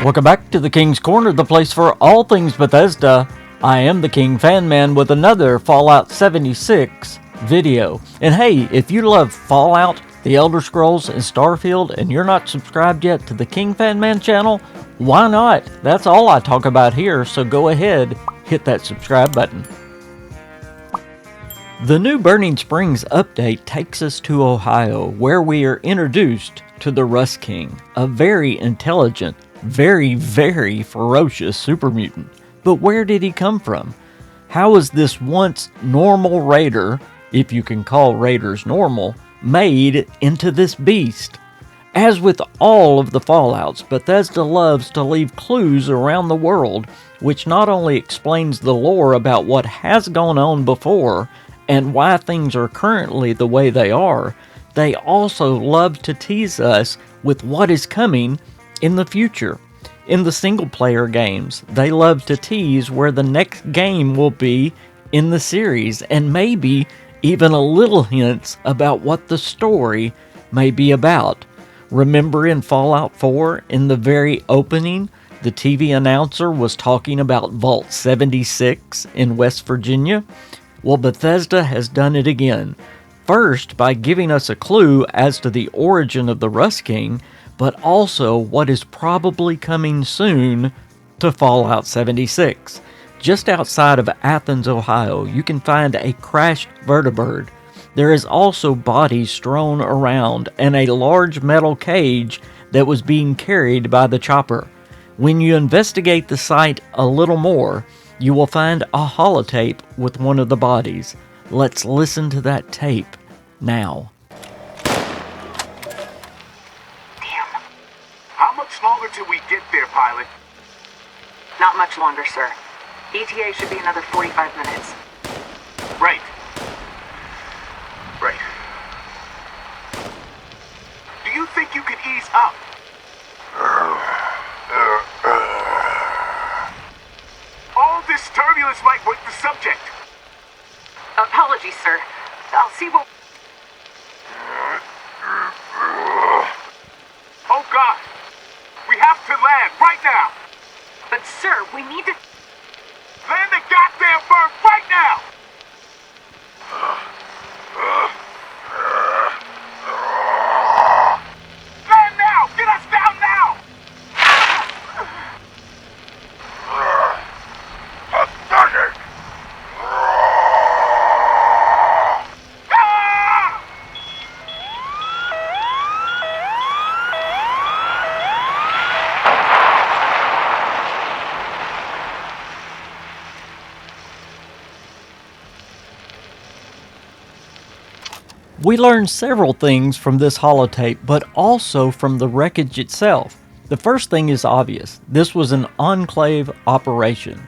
Welcome back to the King's Corner, the place for all things Bethesda. I am the KingFanMan with another Fallout 76 video. And hey, if you love Fallout, The Elder Scrolls, and Starfield, and you're not subscribed yet to the KingFanMan channel, why not? That's all I talk about here, so go ahead, hit that subscribe button. The new Burning Springs update takes us to Ohio, where we are introduced to the Rust King, a very intelligent, very ferocious super mutant. But where did he come from? How was this once normal raider, if you can call raiders normal, made into this beast? As with all of the Fallouts, Bethesda loves to leave clues around the world, which not only explains the lore about what has gone on before and why things are currently the way they are, they also love to tease us with what is coming in the future. In the single-player games, they love to tease where the next game will be in the series, and maybe even a little hints about what the story may be about. Remember in Fallout 4, in the very opening, the TV announcer was talking about Vault 76 in West Virginia? Well, Bethesda has done it again. First, by giving us a clue as to the origin of the Rust King, but also what is probably coming soon to Fallout 76. Just outside of Athens, Ohio, you can find a crashed Vertibird. There is also bodies strewn around and a large metal cage that was being carried by the chopper. When you investigate the site a little more, you will find a holotape with one of the bodies. Let's listen to that tape now. Longer till we get there, pilot. Not much longer, sir. ETA should be another 45 minutes. Right. Do you think you can ease up? All this turbulence might break the subject. Apologies, sir. I'll see what... Oh, God. We have to land right now! But sir, we need to... Land the goddamn bird right now! Land now! Get us down now! Pathetic! We learned several things from this holotape, but also from the wreckage itself. The first thing is obvious. This was an Enclave operation.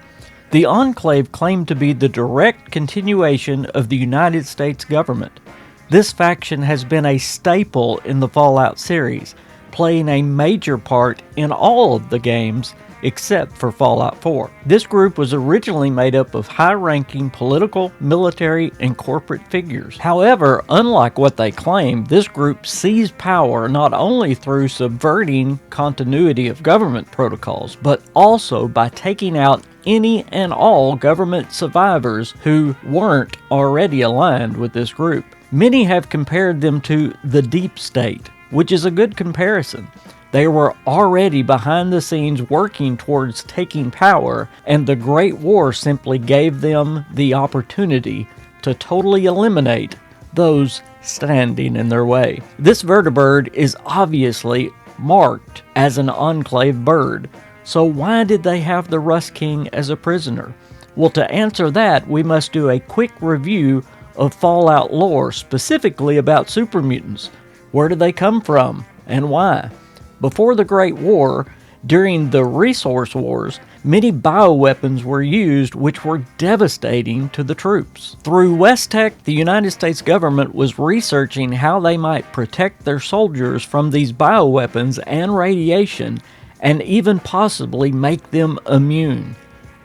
The Enclave claimed to be the direct continuation of the United States government. This faction has been a staple in the Fallout series, playing a major part in all of the games except for Fallout 4. This group was originally made up of high-ranking political, military, and corporate figures. However, unlike what they claim, this group seized power not only through subverting continuity of government protocols, but also by taking out any and all government survivors who weren't already aligned with this group. Many have compared them to the Deep State, which is a good comparison. They were already behind the scenes working towards taking power, and the Great War simply gave them the opportunity to totally eliminate those standing in their way. This Vertibird is obviously marked as an Enclave bird, so why did they have the Rust King as a prisoner? Well, to answer that, we must do a quick review of Fallout lore, specifically about super mutants. Where did they come from, and why? Before the Great War, during the Resource Wars, many bioweapons were used which were devastating to the troops. Through WestTech, the United States government was researching how they might protect their soldiers from these bioweapons and radiation, and even possibly make them immune.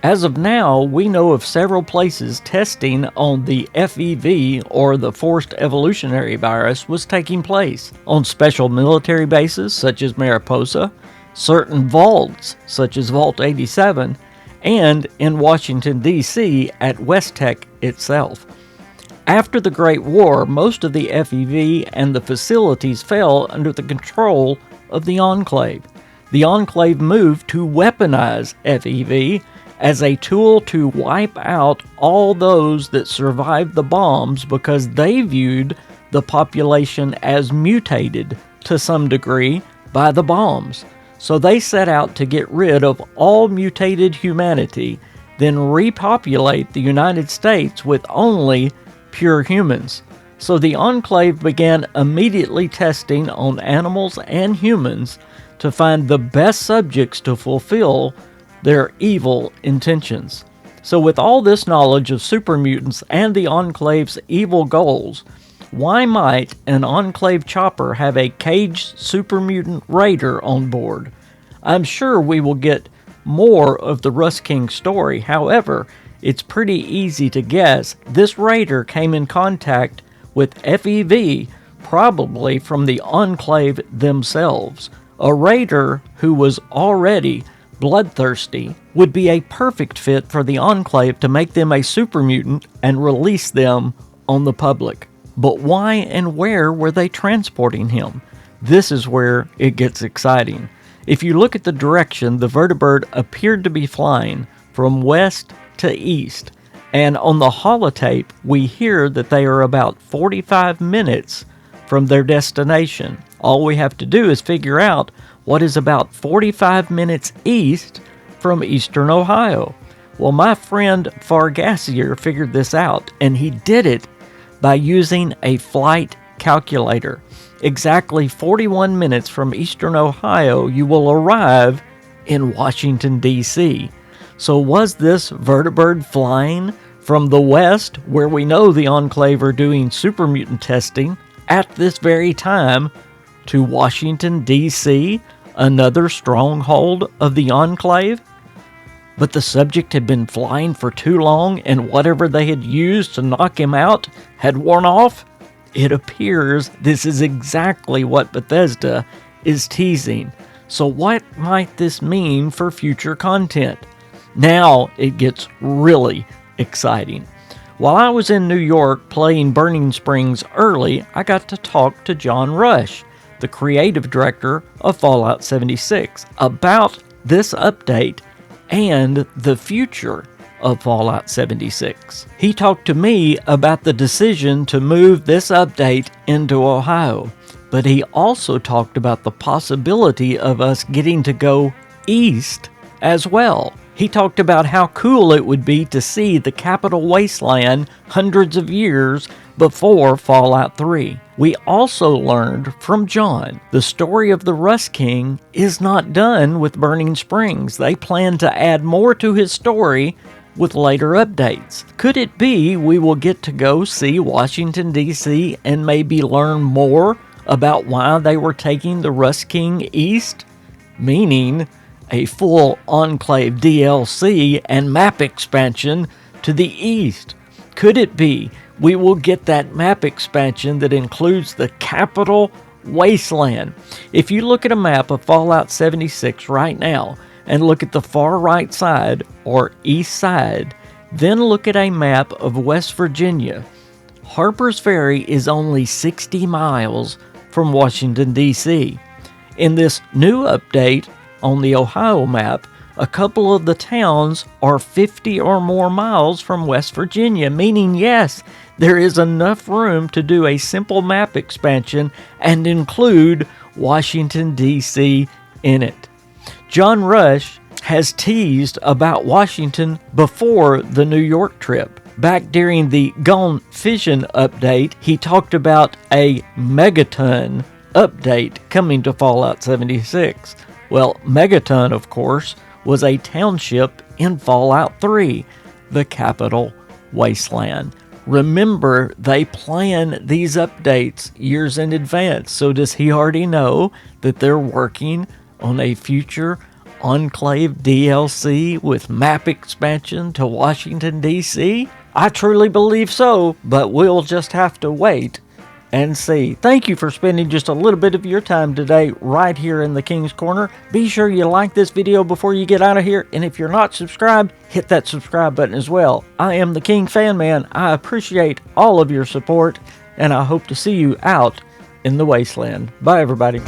As of now, we know of several places testing on the FEV, or the Forced Evolutionary Virus, was taking place. On special military bases such as Mariposa, certain vaults, such as Vault 87, and in Washington, D.C. at West Tech itself. After the Great War, most of the FEV and the facilities fell under the control of the Enclave. The Enclave moved to weaponize FEV as a tool to wipe out all those that survived the bombs because they viewed the population as mutated to some degree by the bombs. So they set out to get rid of all mutated humanity, then repopulate the United States with only pure humans. So the Enclave began immediately testing on animals and humans to find the best subjects to fulfill their evil intentions. So with all this knowledge of super mutants and the Enclave's evil goals, why might an Enclave chopper have a caged super mutant raider on board? I'm sure we will get more of the Rust King story. However, it's pretty easy to guess this raider came in contact with FEV, probably from the Enclave themselves. A raider who was already bloodthirsty would be a perfect fit for the Enclave to make them a super mutant and release them on the public. But why and where were they transporting him? This is where it gets exciting. If you look at the direction the Vertibird appeared to be flying, from west to east, and on the holotape we hear that they are about 45 minutes from their destination. All we have to do is figure out what is about 45 minutes east from eastern Ohio. Well, my friend Fargassier figured this out, and he did it by using a flight calculator. Exactly 41 minutes from eastern Ohio, you will arrive in Washington, D.C. So was this Vertibird flying from the west, where we know the Enclave are doing super mutant testing, at this very time, to Washington, D.C., another stronghold of the Enclave? But the subject had been flying for too long, and whatever they had used to knock him out had worn off? It appears this is exactly what Bethesda is teasing. So what might this mean for future content? Now it gets really exciting. While I was in New York playing Burning Springs early, I got to talk to John Rush, the creative director of Fallout 76, about this update and the future of Fallout 76. He talked to me about the decision to move this update into Ohio, but he also talked about the possibility of us getting to go east as well. He talked about how cool it would be to see the Capital Wasteland hundreds of years before Fallout 3. We also learned from John the story of the Rust King is not done with Burning Springs. They plan to add more to his story with later updates. Could it be we will get to go see Washington, D.C. and maybe learn more about why they were taking the Rust King east? Meaning a full Enclave DLC and map expansion to the east. Could it be we will get that map expansion that includes the Capital Wasteland? If you look at a map of Fallout 76 right now and look at the far right side or east side, then look at a map of West Virginia. Harper's Ferry is only 60 miles from Washington, D.C. In this new update on the Ohio map, a couple of the towns are 50 or more miles from West Virginia, meaning yes, there is enough room to do a simple map expansion and include Washington, D.C. in it. John Rush has teased about Washington before the New York trip. Back during the Gone Fission update, he talked about a megaton update coming to Fallout 76. Well, Megaton, of course, was a township in Fallout 3, the Capital Wasteland. Remember, they plan these updates years in advance, so does he already know that they're working on a future Enclave DLC with map expansion to Washington, D.C.? I truly believe so, but we'll just have to wait and see. Thank you for spending just a little bit of your time today right here in the King's Corner. Be sure you like this video before you get out of here, and if you're not subscribed, hit that subscribe button as well. I am the KingFanMan. I appreciate all of your support, and I hope to see you out in the wasteland. Bye, everybody.